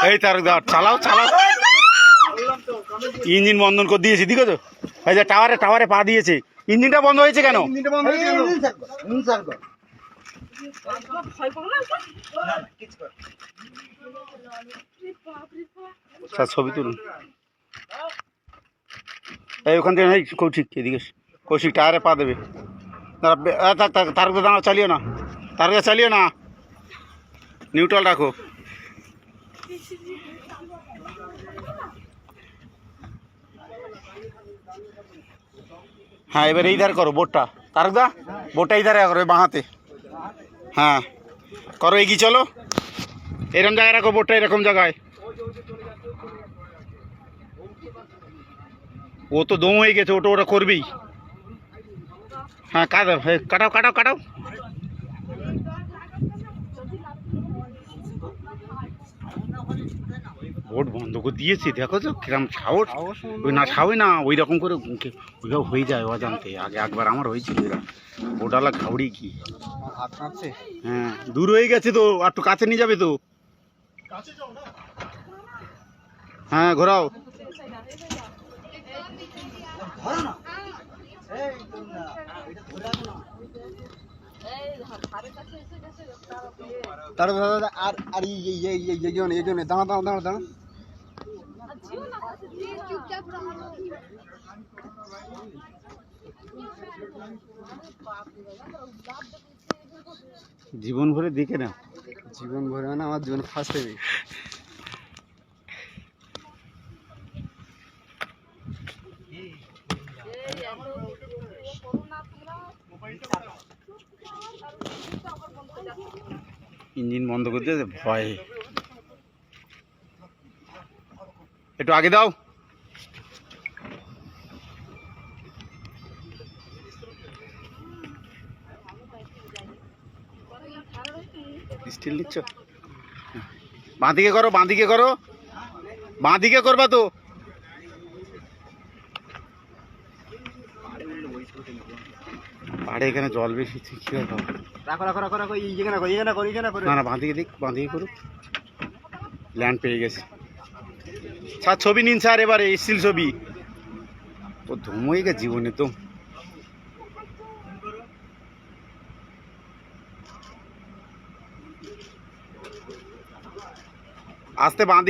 এই তারকদার চালাও চালাও, ইঞ্জিন বন্ধন করে দিয়েছি, দিকে তো এই যে টাওয়ারে টাওয়ারে পা দিয়েছে। ইঞ্জিনটা বন্ধ হয়েছে কেন? স্যার ছবি তুলুন। এই ওখান থেকে এই কৌশিক এদিকে, কৌশিক টায়ারে পা দেবে। তারকদা দাঁড়াও, চালিও না, তারকদা চালিও না, নিউট্রাল রাখো। হ্যাঁ এবার এই ধারে করো বোটটা, তারকদা বোটটা এই ধারে করো, বাঁ হাতে। হ্যাঁ করো, এগিয়ে চলো, এরকম জায়গায় রাখো বোটটা, এরকম জায়গায়। ও তো দম হয়ে গেছে, ওটা ওটা করবেই। হ্যাঁ কাটাও, কাটাও কাটাও কাটাও। বোট বন্ধ করে দিয়েছি, দেখো তো কিরম সাহস। ওই না ছাওই না, ওই রকম করে ওইভাবে হয়ে যায় অজান্তে। আগে একবার আমার হয়েছিল এরা, বোটালা ঘাউড়ি কি হাত কাঁপছে। হ্যাঁ দূর হয়ে গেছে তো, আর একটু কাছে নিয়ে যাবে তো। হ্যাঁ ঘোরাও। দাঁড়া দাঁড়া দাঁড়া দাঁড়া। জীবন ভরে দেখে না, জীবন ভরে মানে আমার জীবন ফার্স্ট টাইম। ইঞ্জিন বন্ধ করে দিয়েছে ভয়ে। একটু আগে দাও। স্টিল নিচ্ছ, বাঁ দিকে করো, বাঁ দিকে করো, বাঁ দিকে করবা তো। পাড়ে এখানে জল বেশি, কি রাখো রাখো রাখো রাখো, না না বাঁ দিকে দিক, বাঁ দিকে করো। ল্যান্ড পেয়ে গেছে স্যার, ছবি নিন স্যার এবারে, স্টিল ছবি। ও ধুম হয়ে গেছে জীবনে তো। আসতে বাঁ দিকে।